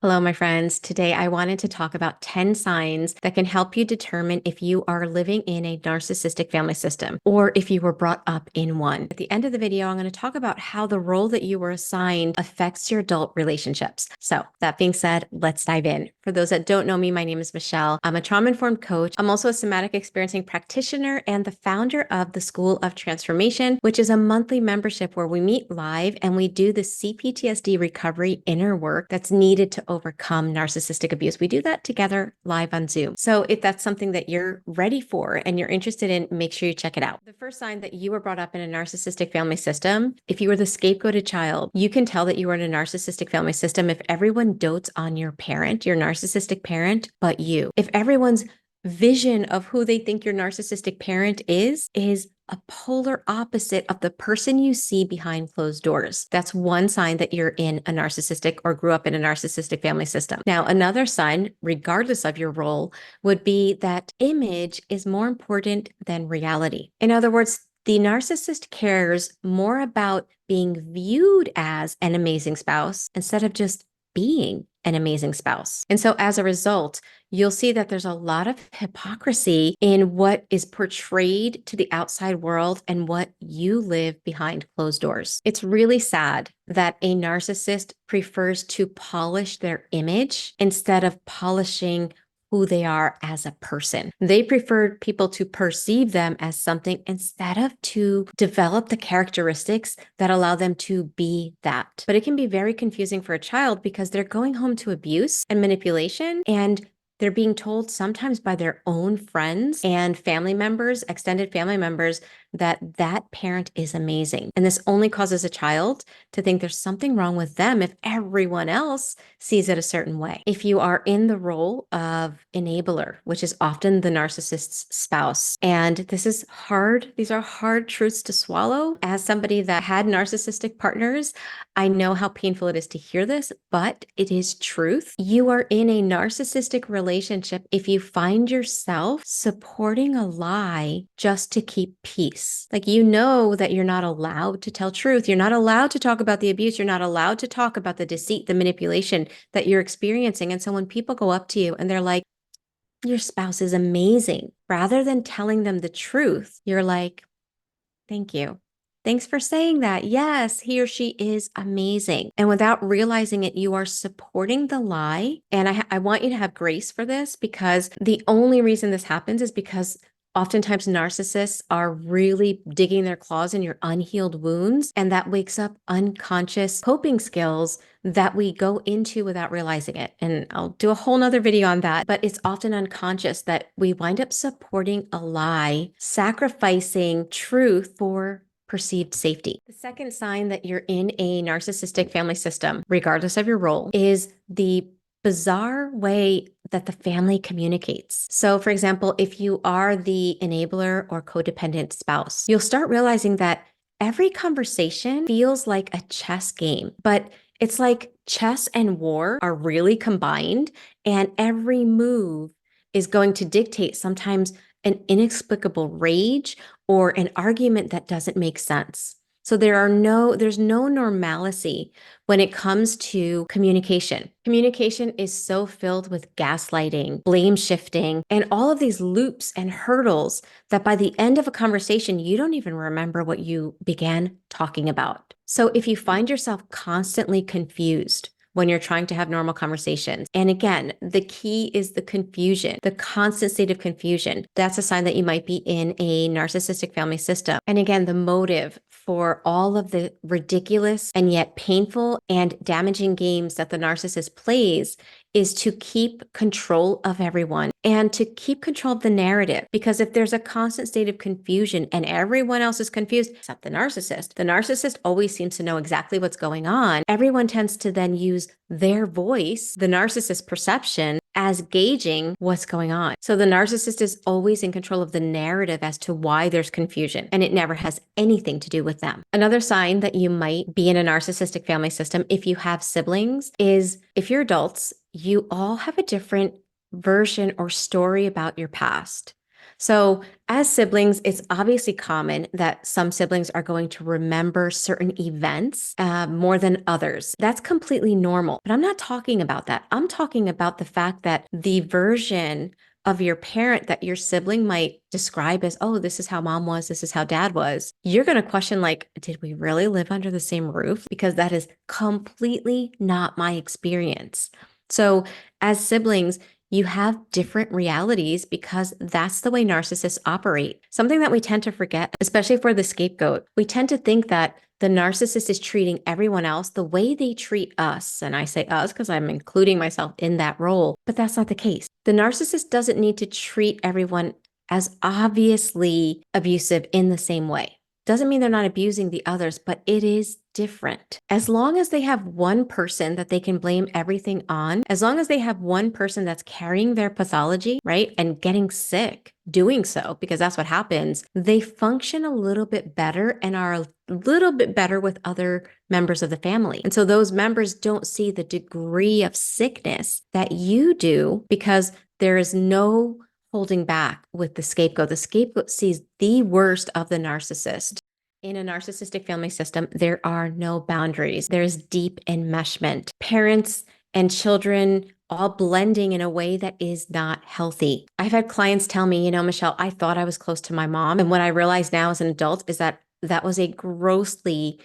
Hello, my friends. Today, I wanted to talk about 10 signs that can help you determine if you are living in a narcissistic family system or if you were brought up in one. At the end of the video, I'm going to talk about how the role that you were assigned affects your adult relationships. So, that being said, let's dive in. For those that don't know me, my name is Michelle. I'm a trauma-informed coach. I'm also a somatic experiencing practitioner and the founder of the School of Transformation, which is a monthly membership where we meet live and we do the CPTSD recovery inner work that's needed to overcome narcissistic abuse. We do that together live on Zoom. So if that's something that you're ready for and you're interested in, make sure you check it out. The first sign that you were brought up in a narcissistic family system, if you were the scapegoated child, you can tell that you were in a narcissistic family system if everyone dotes on your parent, your narcissistic parent, but you. If everyone's vision of who they think your narcissistic parent is a polar opposite of the person you see behind closed doors. That's one sign that you're in a narcissistic or grew up in a narcissistic family system. Now, another sign, regardless of your role, would be that image is more important than reality. In other words, the narcissist cares more about being viewed as an amazing spouse instead of just being an amazing spouse. And so as a result, you'll see that there's a lot of hypocrisy in what is portrayed to the outside world and what you live behind closed doors. It's really sad that a narcissist prefers to polish their image instead of polishing who they are as a person. They prefer people to perceive them as something instead of to develop the characteristics that allow them to be that. But it can be very confusing for a child because they're going home to abuse and manipulation, and they're being told sometimes by their own friends and family members, extended family members, that that parent is amazing. And this only causes a child to think there's something wrong with them if everyone else sees it a certain way. If you are in the role of enabler, which is often the narcissist's spouse, and this is hard, these are hard truths to swallow. As somebody that had narcissistic partners, I know how painful it is to hear this, but it is truth. You are in a narcissistic relationship if you find yourself supporting a lie just to keep peace. Like, you know that you're not allowed to tell truth. You're not allowed to talk about the abuse. You're not allowed to talk about the deceit, the manipulation that you're experiencing. And so when people go up to you and they're like, your spouse is amazing, rather than telling them the truth, you're like, thank you. Thanks for saying that. Yes, he or she is amazing. And without realizing it, you are supporting the lie. And I want you to have grace for this, because the only reason this happens is because oftentimes narcissists are really digging their claws in your unhealed wounds. And that wakes up unconscious coping skills that we go into without realizing it. And I'll do a whole nother video on that, but it's often unconscious that we wind up supporting a lie, sacrificing truth for perceived safety. The second sign that you're in a narcissistic family system, regardless of your role, is the bizarre way that the family communicates. So, for example, if you are the enabler or codependent spouse, you'll start realizing that every conversation feels like a chess game, but it's like chess and war are really combined, and every move is going to dictate sometimes an inexplicable rage or an argument that doesn't make sense. So there's no normalcy when it comes to communication. Communication is so filled with gaslighting, blame shifting, and all of these loops and hurdles that by the end of a conversation, you don't even remember what you began talking about. So if you find yourself constantly confused when you're trying to have normal conversations. And again, the key is the confusion, the constant state of confusion. That's a sign that you might be in a narcissistic family system. And again, the motive for all of the ridiculous and yet painful and damaging games that the narcissist plays is to keep control of everyone and to keep control of the narrative. Because if there's a constant state of confusion and everyone else is confused except the narcissist always seems to know exactly what's going on. Everyone tends to then use their voice, the narcissist perception, as gauging what's going on. So the narcissist is always in control of the narrative as to why there's confusion, and it never has anything to do with them. Another sign that you might be in a narcissistic family system, if you have siblings, is if you're adults, you all have a different version or story about your past. So, as siblings, it's obviously common that some siblings are going to remember certain events more than others. That's completely normal. But I'm not talking about that. I'm talking about the fact that the version of your parent that your sibling might describe as, oh, this is how mom was, this is how dad was, you're going to question, like, did we really live under the same roof? Because that is completely not my experience. So, as siblings, you have different realities because that's the way narcissists operate. Something that we tend to forget, especially for the scapegoat, we tend to think that the narcissist is treating everyone else the way they treat us. And I say us because I'm including myself in that role, but that's not the case. The narcissist doesn't need to treat everyone as obviously abusive in the same way. Doesn't mean they're not abusing the others, but it is different. As long as they have one person that they can blame everything on, as long as they have one person that's carrying their pathology, right, and getting sick, doing so, because that's what happens, they function a little bit better and are a little bit better with other members of the family. And so those members don't see the degree of sickness that you do because there is no holding back with the scapegoat. The scapegoat sees the worst of the narcissist. In a narcissistic family system, there are no boundaries. There's deep enmeshment. Parents and children all blending in a way that is not healthy. I've had clients tell me, Michelle, I thought I was close to my mom. And what I realize now as an adult is that that was a grossly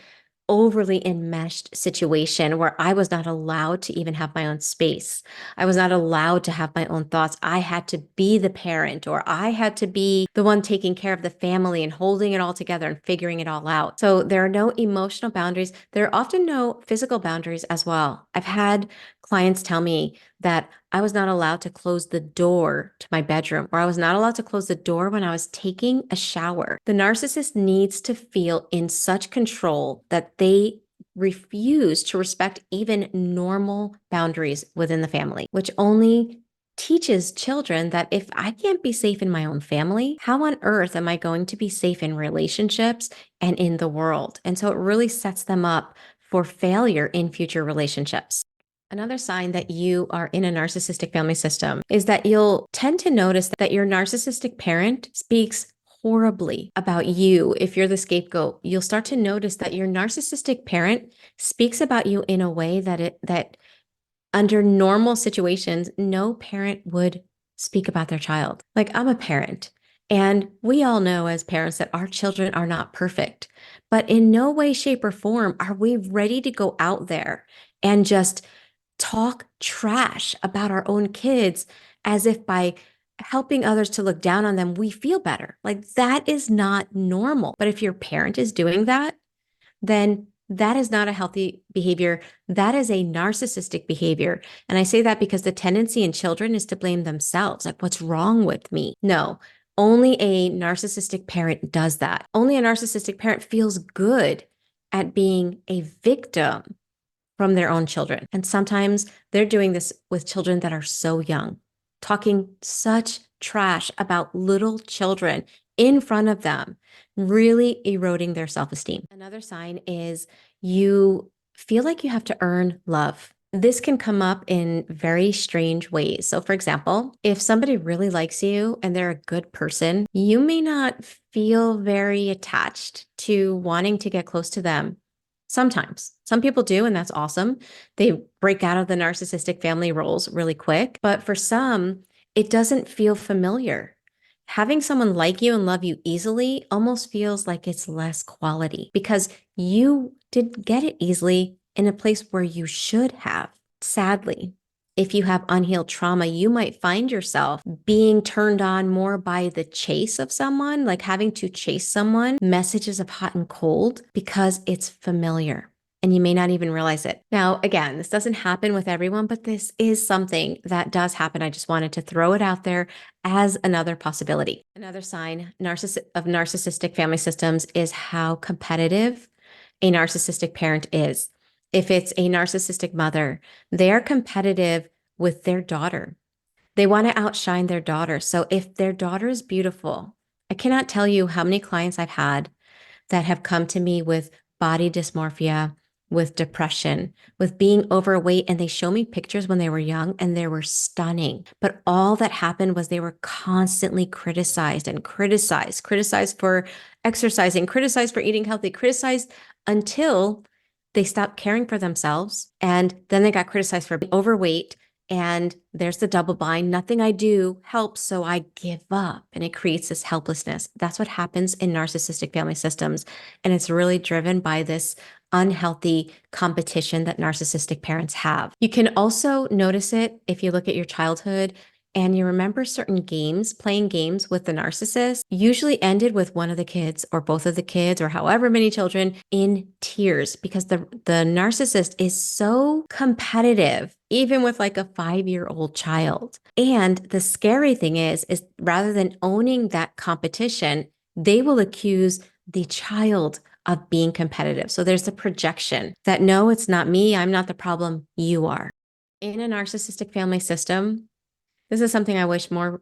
overly enmeshed situation where I was not allowed to even have my own space. I was not allowed to have my own thoughts. I had to be the parent, or I had to be the one taking care of the family and holding it all together and figuring it all out. So there are no emotional boundaries. There are often no physical boundaries as well. I've had clients tell me that I was not allowed to close the door to my bedroom, or I was not allowed to close the door when I was taking a shower. The narcissist needs to feel in such control that they refuse to respect even normal boundaries within the family, which only teaches children that if I can't be safe in my own family, how on earth am I going to be safe in relationships and in the world? And so it really sets them up for failure in future relationships. Another sign that you are in a narcissistic family system is that you'll tend to notice that your narcissistic parent speaks horribly about you. If you're the scapegoat, you'll start to notice that your narcissistic parent speaks about you in a way that under normal situations, no parent would speak about their child. Like, I'm a parent, and we all know as parents that our children are not perfect, but in no way, shape, or form are we ready to go out there and just talk trash about our own kids as if by helping others to look down on them, we feel better. Like, that is not normal. But if your parent is doing that, then that is not a healthy behavior. That is a narcissistic behavior. And I say that because the tendency in children is to blame themselves. Like, what's wrong with me? No, only a narcissistic parent does that. Only a narcissistic parent feels good at being a victim from their own children. And sometimes they're doing this with children that are so young, talking such trash about little children in front of them, really eroding their self-esteem. Another sign is you feel like you have to earn love. This can come up in very strange ways. So, for example, if somebody really likes you and they're a good person, you may not feel very attached to wanting to get close to them. Sometimes. Some people do, and that's awesome. They break out of the narcissistic family roles really quick. But for some, it doesn't feel familiar. Having someone like you and love you easily almost feels like it's less quality because you didn't get it easily in a place where you should have. Sadly, if you have unhealed trauma, you might find yourself being turned on more by the chase of someone, like having to chase someone, messages of hot and cold, because it's familiar and you may not even realize it. Now, again, this doesn't happen with everyone, but this is something that does happen. I just wanted to throw it out there as another possibility. Another sign of narcissistic family systems is how competitive a narcissistic parent is. If it's a narcissistic mother, they are competitive with their daughter. They want to outshine their daughter. So if their daughter is beautiful, I cannot tell you how many clients I've had that have come to me with body dysmorphia with depression, with being overweight. And they show me pictures when they were young and they were stunning. But all that happened was they were constantly criticized and criticized for exercising, criticized for eating healthy, criticized until they stopped caring for themselves. And then they got criticized for being overweight. And there's the double bind. Nothing I do helps, so I give up. And it creates this helplessness. That's what happens in narcissistic family systems. And it's really driven by this unhealthy competition that narcissistic parents have. You can also notice it if you look at your childhood and you remember certain games, playing games with the narcissist usually ended with one of the kids or both of the kids or however many children in tears because the narcissist is so competitive, even with like a 5-year-old child. And the scary thing is rather than owning that competition, they will accuse the child of being competitive. So there's the projection that no, it's not me. I'm not the problem. You are. In a narcissistic family system, this is something I wish more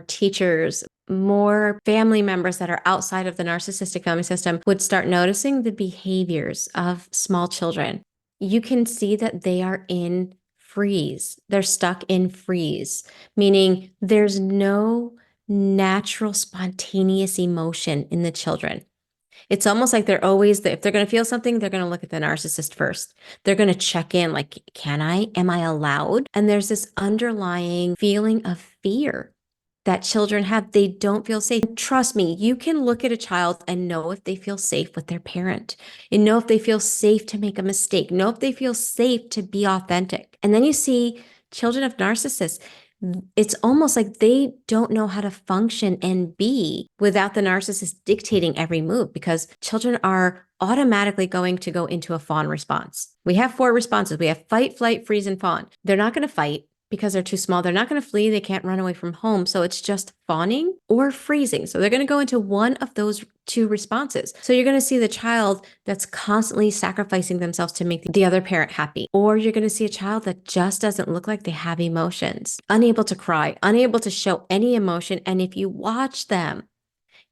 teachers, more family members that are outside of the narcissistic family system would start noticing the behaviors of small children. You can see that they are in freeze. They're stuck in freeze, meaning there's no natural, spontaneous emotion in the children. It's almost like they're always, if they're going to feel something, they're going to look at the narcissist first. They're going to check in like, can I? Am I allowed? And there's this underlying feeling of fear that children have. They don't feel safe. Trust me, you can look at a child and know if they feel safe with their parent and know if they feel safe to make a mistake, know if they feel safe to be authentic. And then you see children of narcissists. It's almost like they don't know how to function and be without the narcissist dictating every move because children are automatically going to go into a fawn response. We have 4 responses. We have fight, flight, freeze, and fawn. They're not going to fight because they're too small. They're not going to flee. They can't run away from home. So it's just fawning or freezing. So they're going to go into one of those 2 responses. So you're going to see the child that's constantly sacrificing themselves to make the other parent happy. Or you're going to see a child that just doesn't look like they have emotions, unable to cry, unable to show any emotion. And if you watch them,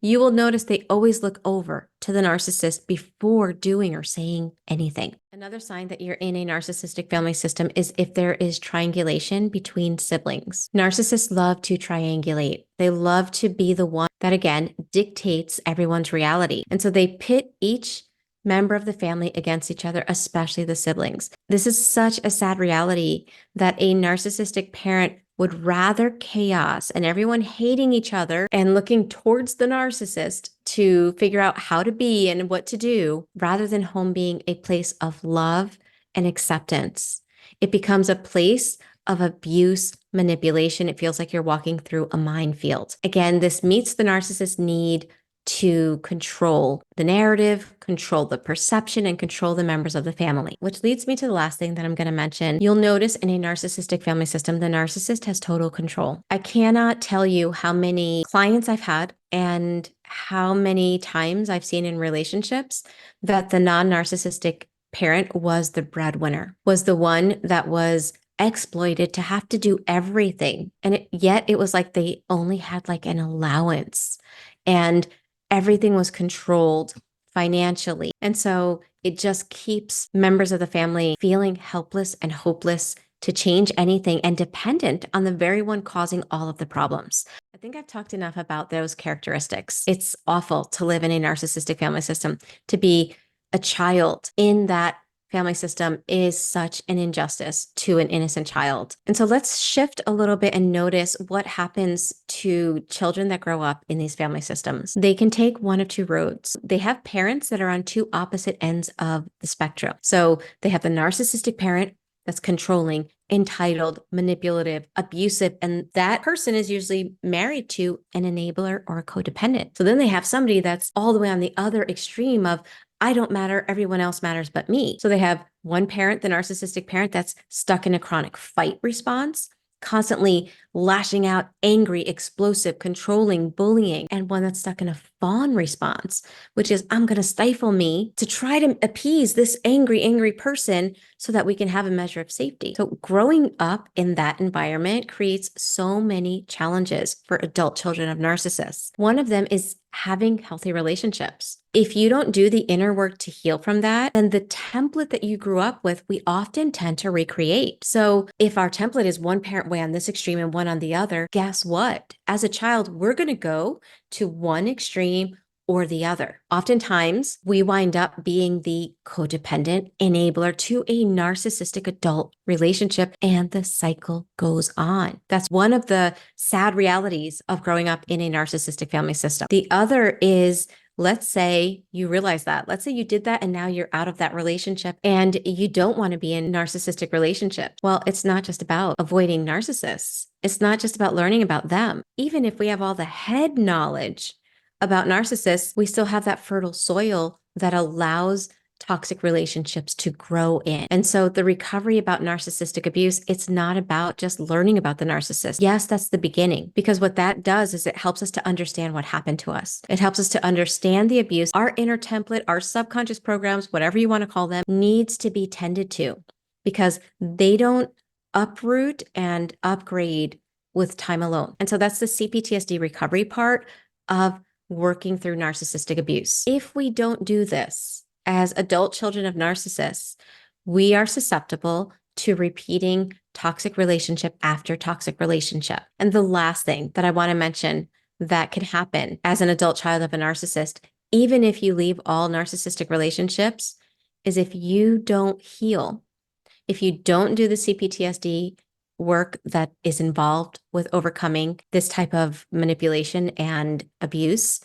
you will notice they always look over to the narcissist before doing or saying anything. Another sign that you're in a narcissistic family system is if there is triangulation between siblings. Narcissists love to triangulate. They love to be the one that, again, dictates everyone's reality. And so they pit each member of the family against each other, especially the siblings. This is such a sad reality that a narcissistic parent would rather chaos and everyone hating each other and looking towards the narcissist to figure out how to be and what to do, rather than home being a place of love and acceptance. It becomes a place of abuse, manipulation. It feels like you're walking through a minefield. Again, this meets the narcissist's need to control the narrative, control the perception, and control the members of the family. Which leads me to the last thing that I'm going to mention. You'll notice in a narcissistic family system, the narcissist has total control. I cannot tell you how many clients I've had and how many times I've seen in relationships that the non-narcissistic parent was the breadwinner, was the one that was exploited to have to do everything. And yet it was like they only had like an allowance. And everything was controlled financially. And so it just keeps members of the family feeling helpless and hopeless to change anything and dependent on the very one causing all of the problems. I think I've talked enough about those characteristics. It's awful to live in a narcissistic family system. To be a child in that family system is such an injustice to an innocent child. And so let's shift a little bit and notice what happens to children that grow up in these family systems. They can take one of 2 roads. They have parents that are on 2 opposite ends of the spectrum. So they have the narcissistic parent that's controlling, entitled, manipulative, abusive, and that person is usually married to an enabler or a codependent. So then they have somebody that's all the way on the other extreme of, I don't matter, everyone else matters but me. So they have one parent, the narcissistic parent, that's stuck in a chronic fight response, constantly lashing out, angry, explosive, controlling, bullying, and one that's stuck in a fawn response, which is, I'm going to stifle me to try to appease this angry person so that we can have a measure of safety. So growing up in that environment creates so many challenges for adult children of narcissists. One of them is having healthy relationships. If you don't do the inner work to heal from that, then the template that you grew up with, we often tend to recreate. So if our template is one parent way on this extreme and one on the other, guess what? As a child, we're going to go to one extreme or the other. Oftentimes, we wind up being the codependent enabler to a narcissistic adult relationship, and the cycle goes on. That's one of the sad realities of growing up in a narcissistic family system. The other is, let's say you realize that. Let's say you did that and now you're out of that relationship and you don't want to be in a narcissistic relationship. Well, it's not just about avoiding narcissists. It's not just about learning about them. Even if we have all the head knowledge about narcissists, we still have that fertile soil that allows toxic relationships to grow in. And so the recovery about narcissistic abuse, it's not about just learning about the narcissist. Yes, that's the beginning, because what that does is it helps us to understand what happened to us. It helps us to understand the abuse. Our inner template, our subconscious programs, whatever you want to call them, needs to be tended to, because they don't uproot and upgrade with time alone. And so that's the CPTSD recovery part of working through narcissistic abuse. If we don't do this as adult children of narcissists, we are susceptible to repeating toxic relationship after toxic relationship. And the last thing that I want to mention that can happen as an adult child of a narcissist, even if you leave all narcissistic relationships, is if you don't heal, if you don't do the CPTSD work that is involved with overcoming this type of manipulation and abuse,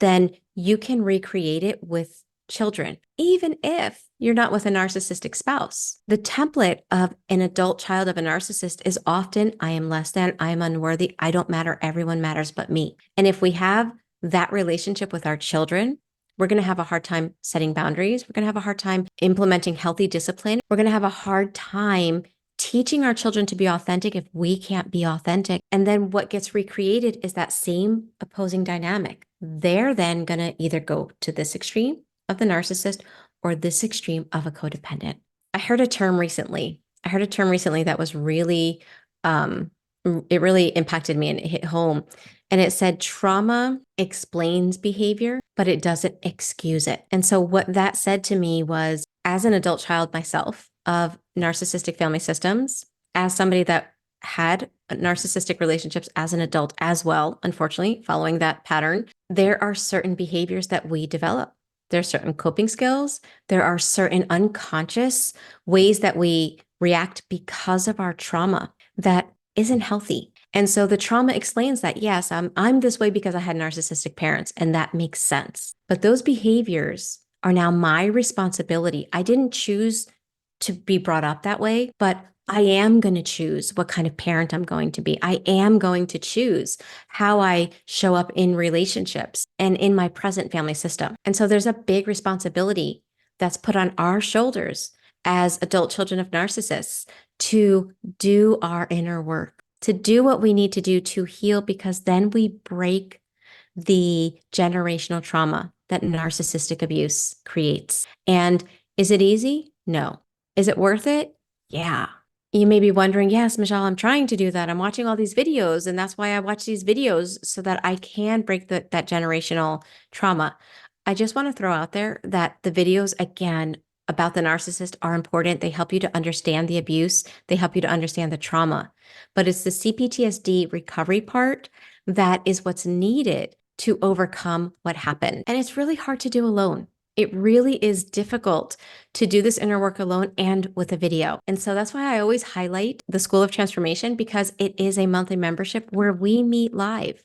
then you can recreate it with children, even if you're not with a narcissistic spouse. The template of an adult child of a narcissist is often, I am less than, I am unworthy, I don't matter, everyone matters but me. And if we have that relationship with our children, we're going to have a hard time setting boundaries. We're going to have a hard time implementing healthy discipline. We're going to have a hard time teaching our children to be authentic if we can't be authentic. And then what gets recreated is that same opposing dynamic. They're then going to either go to this extreme of the narcissist or this extreme of a codependent. I heard a term recently that was really, it really impacted me and it hit home. And it said, trauma explains behavior, but it doesn't excuse it. And so what that said to me was, as an adult child myself of narcissistic family systems, as somebody that had narcissistic relationships as an adult as well, unfortunately, following that pattern, there are certain behaviors that we develop. There are certain coping skills. There are certain unconscious ways that we react because of our trauma that isn't healthy. And so the trauma explains that, yes, I'm this way because I had narcissistic parents, and that makes sense. But those behaviors are now my responsibility. I didn't choose to be brought up that way, but I am going to choose what kind of parent I'm going to be. I am going to choose how I show up in relationships and in my present family system. And so there's a big responsibility that's put on our shoulders as adult children of narcissists to do our inner work, to do what we need to do to heal, because then we break the generational trauma that narcissistic abuse creates. And is it easy? No. Is it worth it? Yeah. You may be wondering, yes, Michelle, I'm trying to do that. I'm watching all these videos, and that's why I watch these videos, so that I can break that generational trauma. I just want to throw out there that the videos, again, about the narcissist are important. They help you to understand the abuse. They help you to understand the trauma. But it's the CPTSD recovery part that is what's needed to overcome what happened. And it's really hard to do alone. It really is difficult to do this inner work alone and with a video. And so that's why I always highlight the School of Transformation, because it is a monthly membership where we meet live.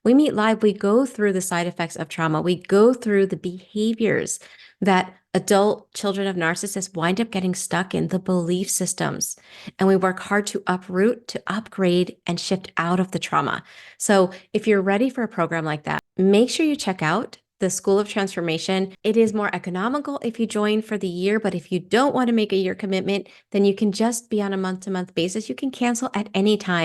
We meet live. We go through the side effects of trauma. We go through the behaviors that adult children of narcissists wind up getting stuck in, the belief systems. And we work hard to uproot, to upgrade, and shift out of the trauma. So if you're ready for a program like that, make sure you check out the School of Transformation. It is more economical if you join for the year, but if you don't want to make a year commitment, then you can just be on a month-to-month basis. You can cancel at any time.